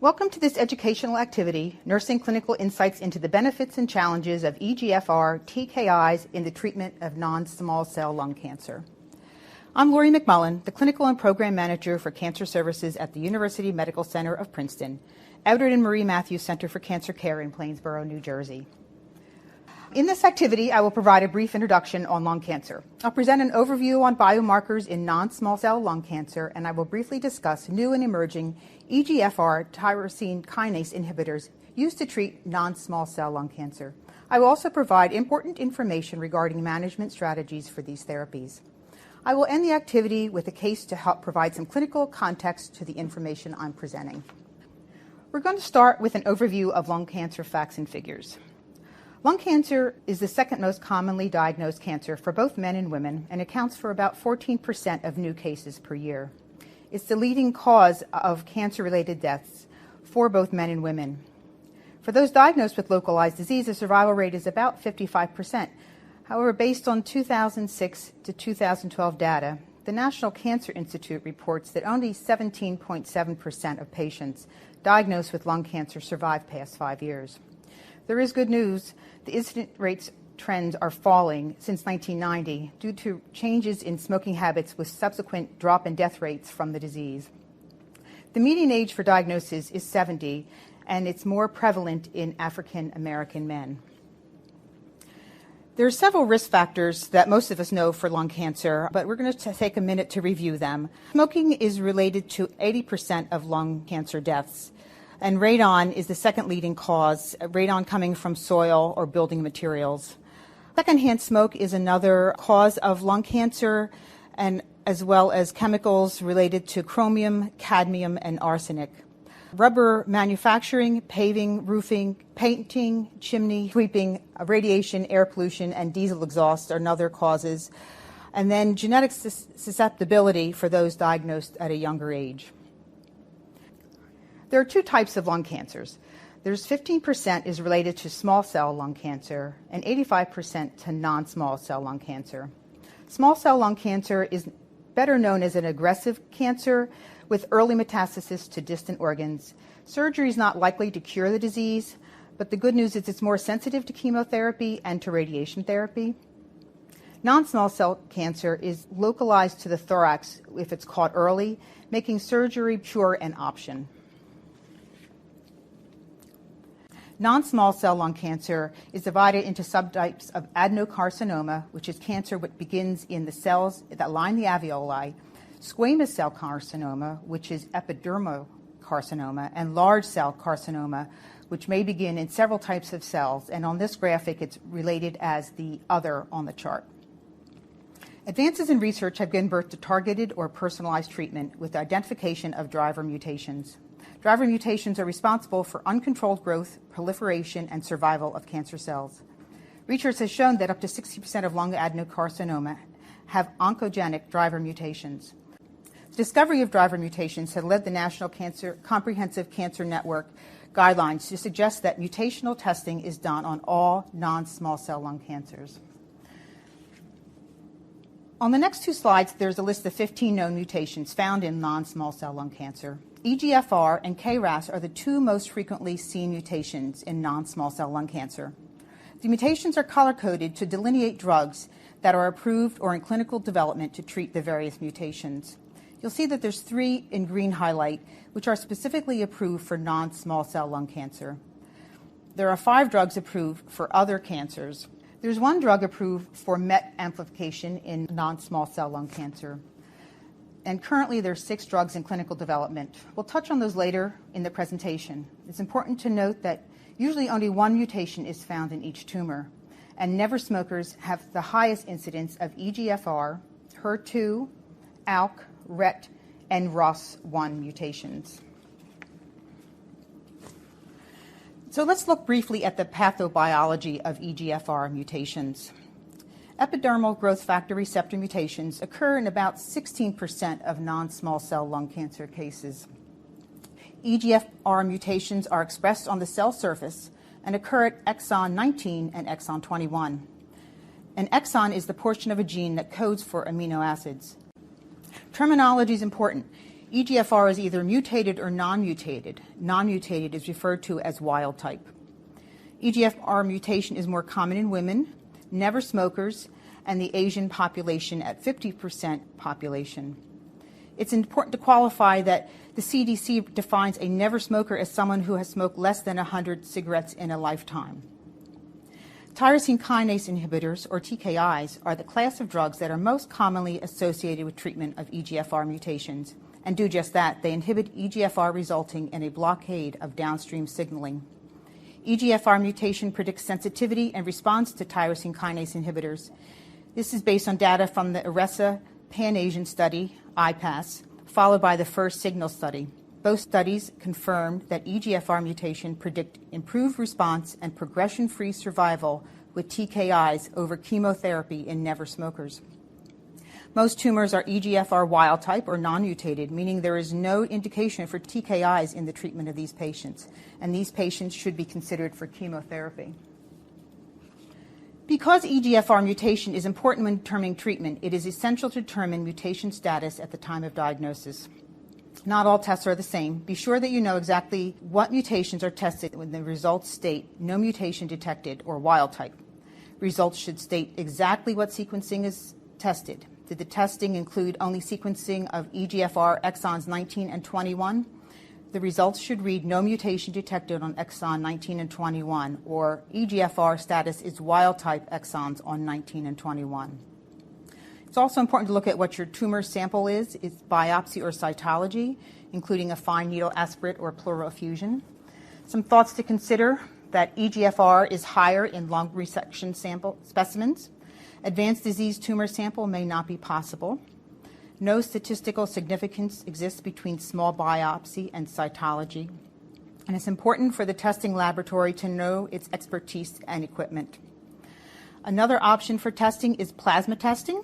Welcome to this educational activity, Nursing Clinical Insights into the Benefits and Challenges of EGFR TKIs in the Treatment of Non-Small Cell Lung Cancer. I'm Lori McMullen, the Clinical and Program Manager for Cancer Services at the University Medical Center of Princeton, Edward and Marie Matthews Center for Cancer Care in Plainsboro, New Jersey. In this activity, I will provide a brief introduction on lung cancer. I'll present an overview on biomarkers in non-small cell lung cancer, and I will briefly discuss new and emerging EGFR tyrosine kinase inhibitors used to treat non-small cell lung cancer. I will also provide important information regarding management strategies for these therapies. I will end the activity with a case to help provide some clinical context to the information I'm presenting. We're going to start with an overview of lung cancer facts and figures. Lung cancer is the second most commonly diagnosed cancer for both men and women and accounts for about 14% of new cases per year. It's the leading cause of cancer-related deaths for both men and women. For those diagnosed with localized disease, the survival rate is about 55%. However, based on 2006 to 2012 data, the National Cancer Institute reports that only 17.7% of patients diagnosed with lung cancer survive past 5 years. There is good news. The incidence rates trends are falling since 1990 due to changes in smoking habits with subsequent drop in death rates from the disease. The median age for diagnosis is 70, and it's more prevalent in African American men. There are several risk factors that most of us know for lung cancer, but we're going to take a minute to review them. Smoking is related to 80% of lung cancer deaths. And radon is the second leading cause, radon coming from soil or building materials. Secondhand smoke is another cause of lung cancer, and as well as chemicals related to chromium, cadmium, and arsenic. Rubber manufacturing, paving, roofing, painting, chimney sweeping, radiation, air pollution, and diesel exhaust are another causes. And then genetic susceptibility for those diagnosed at a younger age. There are two types of lung cancers. There's 15% is related to small cell lung cancer and 85% to non-small cell lung cancer. Small cell lung cancer is better known as an aggressive cancer with early metastasis to distant organs. Surgery is not likely to cure the disease, but the good news is it's more sensitive to chemotherapy and to radiation therapy. Non-small cell cancer is localized to the thorax if it's caught early, making surgery pure an option. Non-small cell lung cancer is divided into subtypes of adenocarcinoma, which is cancer that begins in the cells that line the alveoli, squamous cell carcinoma, which is epidermal carcinoma, and large cell carcinoma, which may begin in several types of cells. And on this graphic, it's related as the other on the chart. Advances in research have given birth to targeted or personalized treatment with the identification of driver mutations. Driver mutations are responsible for uncontrolled growth, proliferation, and survival of cancer cells. Research has shown that up to 60% of lung adenocarcinoma have oncogenic driver mutations. The discovery of driver mutations has led the National Comprehensive Cancer Network guidelines to suggest that mutational testing is done on all non-small cell lung cancers. On the next two slides, there's a list of 15 known mutations found in non-small cell lung cancer. EGFR and KRAS are the two most frequently seen mutations in non-small cell lung cancer. The mutations are color-coded to delineate drugs that are approved or in clinical development to treat the various mutations. You'll see that there's 3 in green highlight, which are specifically approved for non-small cell lung cancer. There are 5 drugs approved for other cancers. There's 1 drug approved for MET amplification in non-small cell lung cancer. And currently there's 6 drugs in clinical development. We'll touch on those later in the presentation. It's important to note that usually only 1 mutation is found in each tumor, and never smokers have the highest incidence of EGFR, HER2, ALK, RET, and ROS1 mutations. So let's look briefly at the pathobiology of EGFR mutations. Epidermal growth factor receptor mutations occur in about 16% of non-small cell lung cancer cases. EGFR mutations are expressed on the cell surface and occur at exon 19 and exon 21. An exon is the portion of a gene that codes for amino acids. Terminology is important. EGFR is either mutated or non-mutated. Non-mutated is referred to as wild type. EGFR mutation is more common in women, never smokers, and the Asian population at 50% population. It's important to qualify that the CDC defines a never smoker as someone who has smoked less than 100 cigarettes in a lifetime. Tyrosine kinase inhibitors, or TKIs, are the class of drugs that are most commonly associated with treatment of EGFR mutations, and do just that. They inhibit EGFR, resulting in a blockade of downstream signaling. EGFR mutation predicts sensitivity and response to tyrosine kinase inhibitors. This is based on data from the ERESA Pan-Asian study, IPAS, followed by the first Signal study. Both studies confirmed that EGFR mutation predict improved response and progression-free survival with TKIs over chemotherapy in never smokers. Most tumors are EGFR wild type or non-mutated, meaning there is no indication for TKIs in the treatment of these patients, and these patients should be considered for chemotherapy. Because EGFR mutation is important when determining treatment, it is essential to determine mutation status at the time of diagnosis. Not all tests are the same. Be sure that you know exactly what mutations are tested when the results state no mutation detected or wild type. Results should state exactly what sequencing is tested. Did the testing include only sequencing of EGFR exons 19 and 21? The results should read no mutation detected on exon 19 and 21, or EGFR status is wild type exons on 19 and 21. It's also important to look at what your tumor sample is. It's biopsy or cytology, including a fine needle aspirate or pleural effusion. Some thoughts to consider: that EGFR is higher in lung resection sample specimens. Advanced disease tumor sample may not be possible. No statistical significance exists between small biopsy and cytology. And it's important for the testing laboratory to know its expertise and equipment. Another option for testing is plasma testing,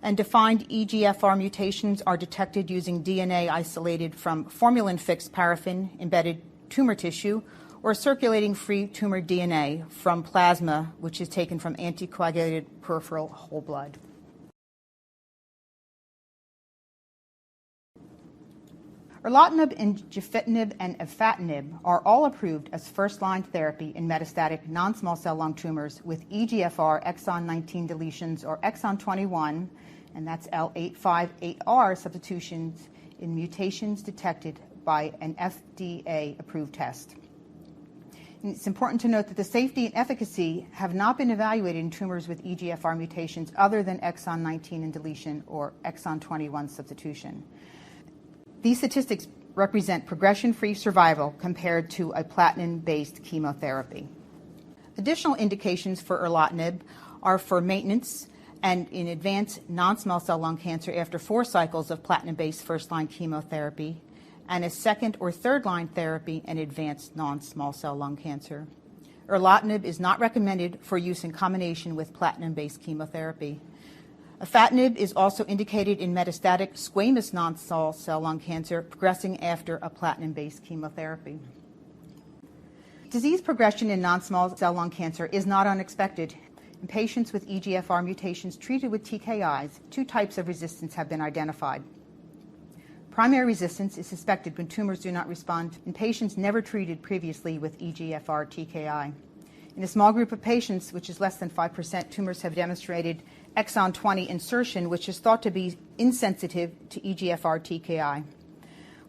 and defined EGFR mutations are detected using DNA isolated from formalin-fixed paraffin-embedded tumor tissue or circulating free tumor DNA from plasma, which is taken from anticoagulated peripheral whole blood. Erlotinib, gefitinib, and afatinib are all approved as first-line therapy in metastatic non-small cell lung tumors with EGFR exon 19 deletions or exon 21, and that's L858R substitutions in mutations detected by an FDA-approved test. And it's important to note that the safety and efficacy have not been evaluated in tumors with EGFR mutations other than exon 19 and deletion or exon 21 substitution. These statistics represent progression-free survival compared to a platinum-based chemotherapy. Additional indications for erlotinib are for maintenance and in advanced non-small cell lung cancer after 4 cycles of platinum-based first-line chemotherapy, and a second or third-line therapy in advanced non-small cell lung cancer. Erlotinib is not recommended for use in combination with platinum-based chemotherapy. Afatinib is also indicated in metastatic squamous non-small cell lung cancer progressing after a platinum-based chemotherapy. Disease progression in non-small cell lung cancer is not unexpected. In patients with EGFR mutations treated with TKIs, 2 types of resistance have been identified. Primary resistance is suspected when tumors do not respond in patients never treated previously with EGFR TKI. In a small group of patients, which is less than 5%, tumors have demonstrated exon 20 insertion, which is thought to be insensitive to EGFR TKI.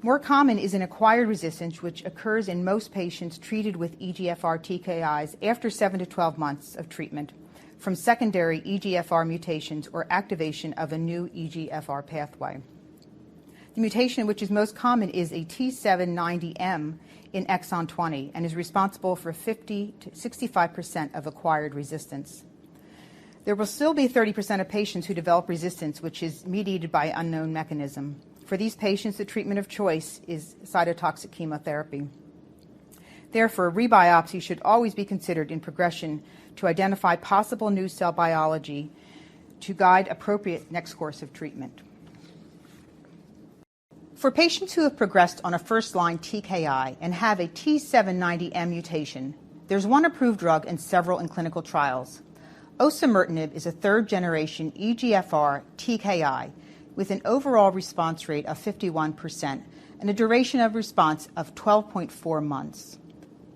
More common is an acquired resistance, which occurs in most patients treated with EGFR TKIs after 7 to 12 months of treatment from secondary EGFR mutations or activation of a new EGFR pathway. The mutation which is most common is a T790M in exon 20 and is responsible for 50 to 65% of acquired resistance. There will still be 30% of patients who develop resistance, which is mediated by unknown mechanism. For these patients, the treatment of choice is cytotoxic chemotherapy. Therefore, rebiopsy should always be considered in progression to identify possible new cell biology to guide appropriate next course of treatment. For patients who have progressed on a first-line TKI and have a T790M mutation, there's one approved drug and several in clinical trials. Osimertinib is a third-generation EGFR TKI with an overall response rate of 51% and a duration of response of 12.4 months.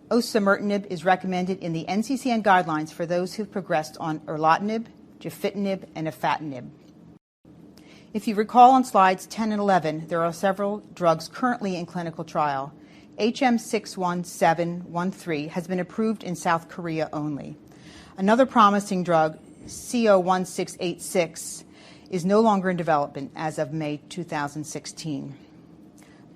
Osimertinib is recommended in the NCCN guidelines for those who've progressed on erlotinib, gefitinib, and afatinib. If you recall on slides 10 and 11, there are several drugs currently in clinical trial. HM61713 has been approved in South Korea only. Another promising drug, CO1686, is no longer in development as of May 2016.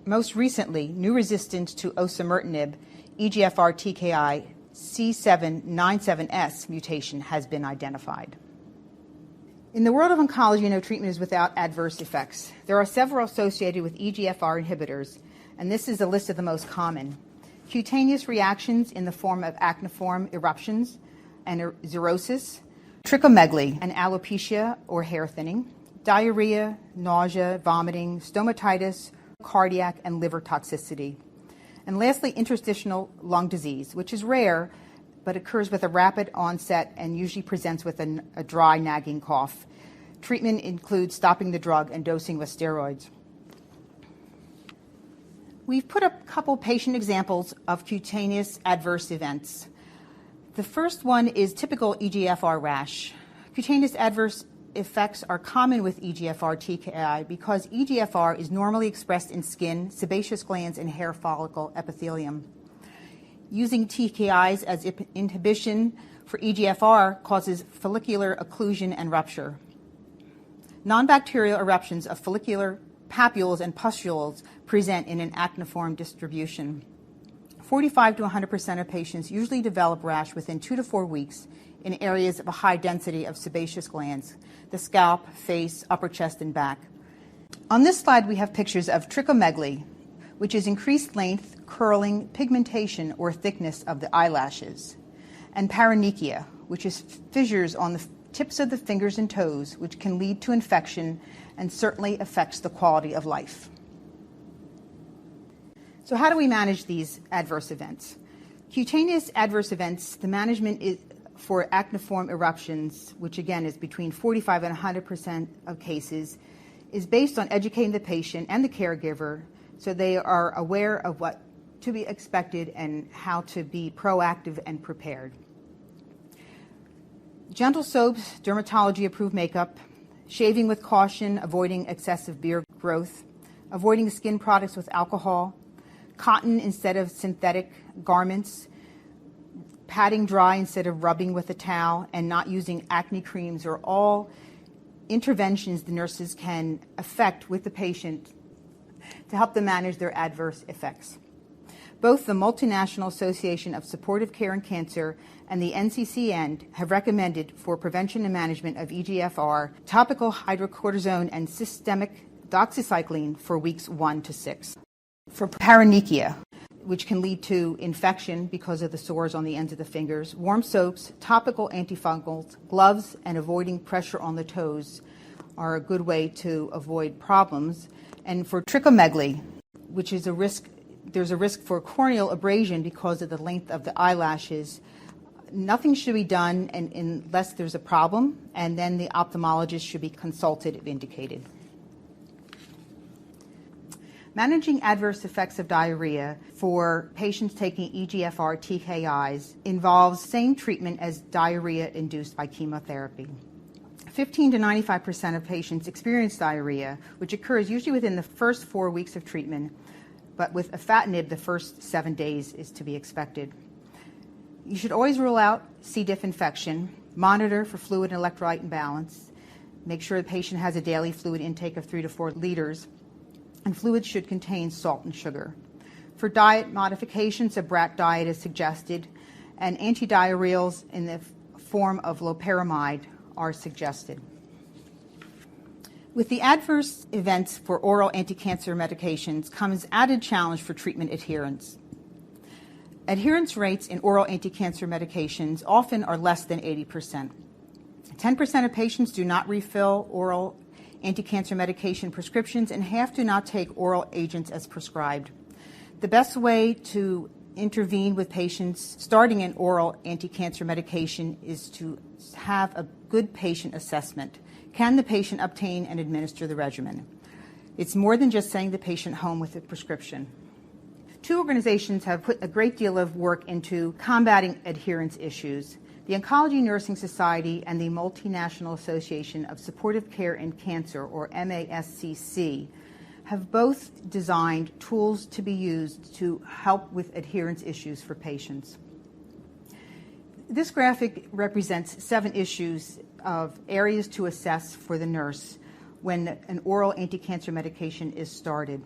Most recently, new resistance to osimertinib, EGFR TKI C797S mutation has been identified. In the world of oncology, no treatment is without adverse effects. There are several associated with EGFR inhibitors, and this is a list of the most common. Cutaneous reactions in the form of acneiform eruptions and xerosis, trichomegaly and alopecia or hair thinning, diarrhea, nausea, vomiting, stomatitis, cardiac and liver toxicity. And lastly, interstitial lung disease, which is rare but occurs with a rapid onset and usually presents with a dry, nagging cough. Treatment includes stopping the drug and dosing with steroids. We've put up a couple patient examples of cutaneous adverse events. The first one is typical EGFR rash. Cutaneous adverse effects are common with EGFR TKI because EGFR is normally expressed in skin, sebaceous glands, and hair follicle epithelium. Using TKIs as inhibition for EGFR causes follicular occlusion and rupture. Non-bacterial eruptions of follicular papules and pustules present in an acneiform distribution. 45 to 100% of patients usually develop rash within 2 to 4 weeks in areas of a high density of sebaceous glands, the scalp, face, upper chest, and back. On this slide, we have pictures of trichomegaly, which is increased length, curling, pigmentation, or thickness of the eyelashes, and paronychia, which is fissures on the tips of the fingers and toes, which can lead to infection and certainly affects the quality of life. So how do we manage these adverse events? Cutaneous adverse events, the management is for acneiform eruptions, which again is between 45 and 100% of cases, is based on educating the patient and the caregiver so they are aware of what to be expected and how to be proactive and prepared. Gentle soaps, dermatology-approved makeup, shaving with caution, avoiding excessive beard growth, avoiding skin products with alcohol, cotton instead of synthetic garments, patting dry instead of rubbing with a towel, and not using acne creams are all interventions the nurses can effect with the patient to help them manage their adverse effects. Both the Multinational Association of Supportive Care in Cancer and the NCCN have recommended for prevention and management of EGFR topical hydrocortisone and systemic doxycycline for weeks 1 to 6. For paronychia, which can lead to infection because of the sores on the ends of the fingers, warm soaps, topical antifungals, gloves, and avoiding pressure on the toes are a good way to avoid problems. And for trichomegaly, which is there's a risk for corneal abrasion because of the length of the eyelashes. Nothing should be done unless there's a problem, and then the ophthalmologist should be consulted if indicated. Managing adverse effects of diarrhea for patients taking EGFR TKIs involves same treatment as diarrhea induced by chemotherapy. 15 to 95% of patients experience diarrhea, which occurs usually within the first 4 weeks of treatment, but with afatinib, the first 7 days is to be expected. You should always rule out C. diff infection, monitor for fluid and electrolyte imbalance, make sure the patient has a daily fluid intake of 3 to 4 liters, and fluids should contain salt and sugar. For diet modifications, a BRAT diet is suggested, and antidiarrheals in the form of loperamide are suggested. With the adverse events for oral anti-cancer medications comes added challenge for treatment adherence. Adherence rates in oral anti-cancer medications often are less than 80%. 10% of patients do not refill oral anti-cancer medication prescriptions, and half do not take oral agents as prescribed. The best way to intervene with patients starting an oral anti-cancer medication is to have a good patient assessment. Can the patient obtain and administer the regimen? It's more than just sending the patient home with a prescription. Two organizations have put a great deal of work into combating adherence issues. The Oncology Nursing Society and the Multinational Association of Supportive Care in Cancer, or MASCC, have both designed tools to be used to help with adherence issues for patients. This graphic represents 7 issues of areas to assess for the nurse when an oral anti-cancer medication is started.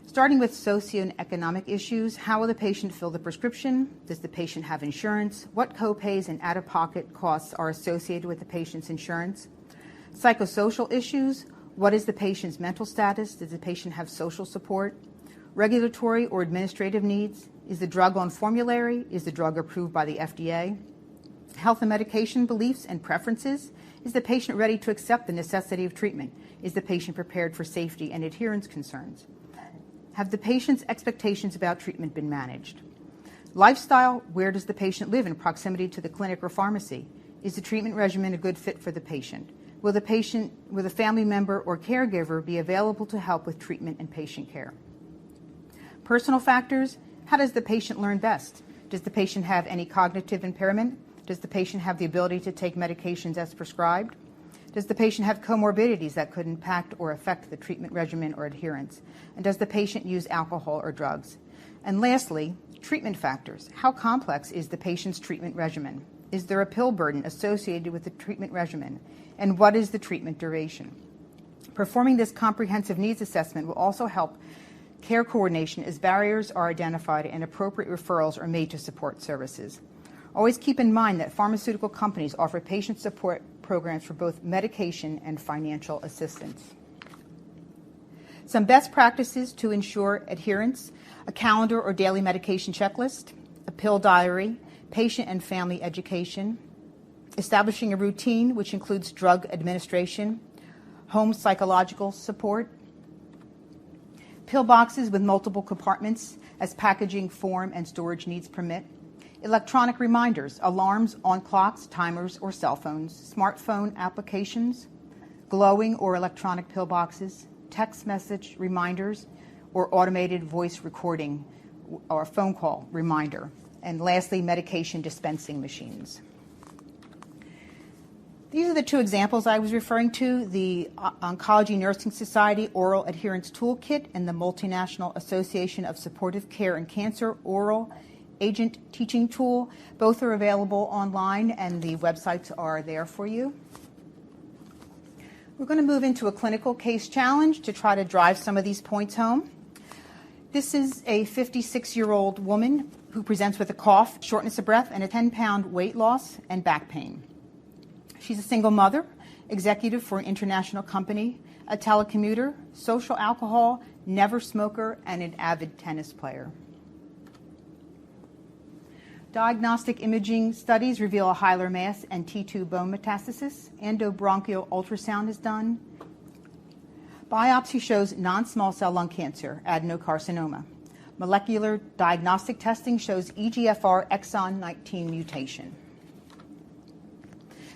Starting with socioeconomic issues, how will the patient fill the prescription? Does the patient have insurance? What copays and out-of-pocket costs are associated with the patient's insurance? Psychosocial issues, what is the patient's mental status? Does the patient have social support? Regulatory or administrative needs, is the drug on formulary? Is the drug approved by the FDA? Health and medication beliefs and preferences, is the patient ready to accept the necessity of treatment? Is the patient prepared for safety and adherence concerns? Have the patient's expectations about treatment been managed? Lifestyle, where does the patient live in proximity to the clinic or pharmacy? Is the treatment regimen a good fit for the patient? Will a family member or caregiver be available to help with treatment and patient care? Personal factors, how does the patient learn best? Does the patient have any cognitive impairment? Does the patient have the ability to take medications as prescribed? Does the patient have comorbidities that could impact or affect the treatment regimen or adherence? And does the patient use alcohol or drugs? And lastly, treatment factors. How complex is the patient's treatment regimen? Is there a pill burden associated with the treatment regimen? And what is the treatment duration? Performing this comprehensive needs assessment will also help care coordination as barriers are identified and appropriate referrals are made to support services. Always keep in mind that pharmaceutical companies offer patient support programs for both medication and financial assistance. Some best practices to ensure adherence: a calendar or daily medication checklist, a pill diary, patient and family education, establishing a routine which includes drug administration, home psychological support, pill boxes with multiple compartments as packaging, form, and storage needs permit, electronic reminders, alarms on clocks, timers, or cell phones, smartphone applications, glowing or electronic pill boxes, text message reminders, or automated voice recording or phone call reminder, and lastly, medication dispensing machines. These are the 2 examples I was referring to, the Oncology Nursing Society Oral Adherence Toolkit and the Multinational Association of Supportive Care in Cancer Oral Agent Teaching Tool. Both are available online and the websites are there for you. We're going to move into a clinical case challenge to try to drive some of these points home. This is a 56-year-old woman who presents with a cough, shortness of breath, and a 10-pound weight loss and back pain. She's a single mother, executive for an international company, a telecommuter, social alcohol, never smoker, and an avid tennis player. Diagnostic imaging studies reveal a hilar mass and T2 bone metastasis. Endobronchial ultrasound is done. Biopsy shows non-small cell lung cancer, adenocarcinoma. Molecular diagnostic testing shows EGFR exon 19 mutation.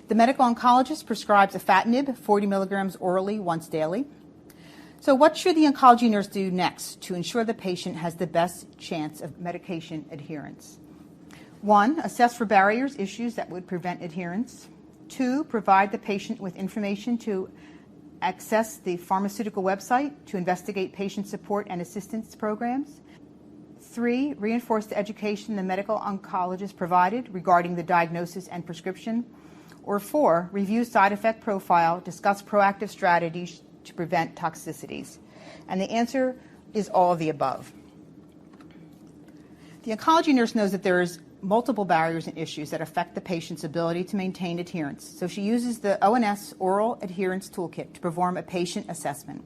The medical oncologist prescribes afatinib, 40 milligrams orally once daily. So what should the oncology nurse do next to ensure the patient has the best chance of medication adherence? 1, assess for barriers, issues that would prevent adherence. 2, provide the patient with information to access the pharmaceutical website to investigate patient support and assistance programs. 3, reinforce the education the medical oncologist provided regarding the diagnosis and prescription. Or 4, review side effect profile, discuss proactive strategies to prevent toxicities. And the answer is all of the above. The oncology nurse knows that there's multiple barriers and issues that affect the patient's ability to maintain adherence. So she uses the ONS Oral Adherence Toolkit to perform a patient assessment.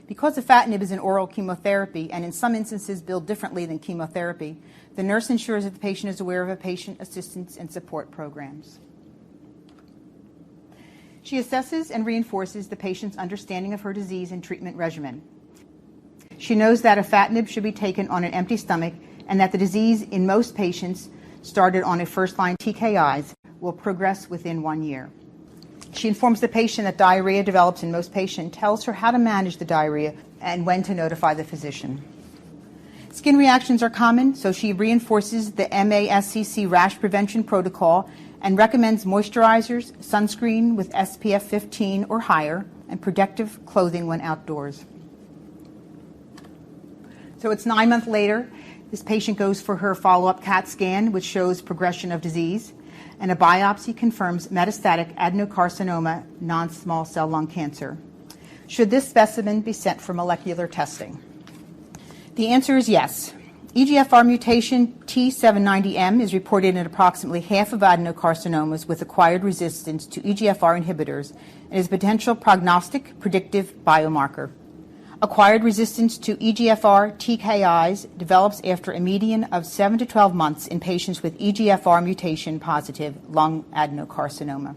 Because afatinib is an oral chemotherapy and in some instances billed differently than chemotherapy, the nurse ensures that the patient is aware of a patient assistance and support programs. She assesses and reinforces the patient's understanding of her disease and treatment regimen. She knows that afatinib should be taken on an empty stomach and that the disease in most patients started on a first-line TKIs will progress within 1 year. She informs the patient that diarrhea develops in most patients, tells her how to manage the diarrhea and when to notify the physician. Skin reactions are common, so she reinforces the MASCC rash prevention protocol and recommends moisturizers, sunscreen with SPF 15 or higher, and protective clothing when outdoors. So it's 9 months later. This patient goes for her follow-up CAT scan, which shows progression of disease, and a biopsy confirms metastatic adenocarcinoma, non-small cell lung cancer. Should this specimen be sent for molecular testing? The answer is yes. EGFR mutation T790M is reported in approximately half of adenocarcinomas with acquired resistance to EGFR inhibitors and is a potential prognostic predictive biomarker. Acquired resistance to EGFR TKIs develops after a median of 7 to 12 months in patients with EGFR mutation-positive lung adenocarcinoma.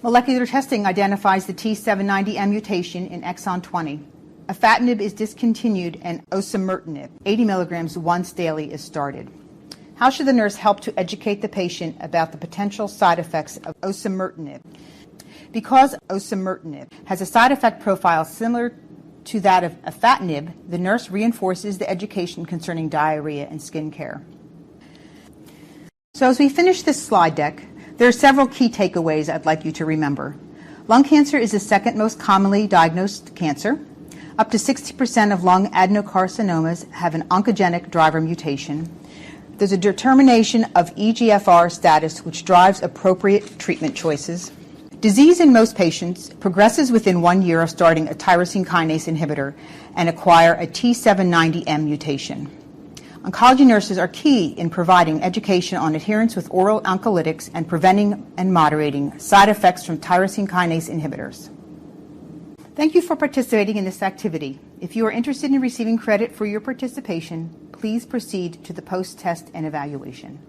Molecular testing identifies the T790M mutation in exon 20. Afatinib is discontinued and osimertinib, 80 milligrams once daily, is started. How should the nurse help to educate the patient about the potential side effects of osimertinib? Because osimertinib has a side effect profile similar to that of afatinib, the nurse reinforces the education concerning diarrhea and skin care. So as we finish this slide deck, there are several key takeaways I'd like you to remember. Lung cancer is the second most commonly diagnosed cancer. Up to 60% of lung adenocarcinomas have an oncogenic driver mutation. There's a determination of EGFR status which drives appropriate treatment choices. Disease in most patients progresses within 1 year of starting a tyrosine kinase inhibitor and acquire a T790M mutation. Oncology nurses are key in providing education on adherence with oral oncolytics and preventing and moderating side effects from tyrosine kinase inhibitors. Thank you for participating in this activity. If you are interested in receiving credit for your participation, please proceed to the post-test and evaluation.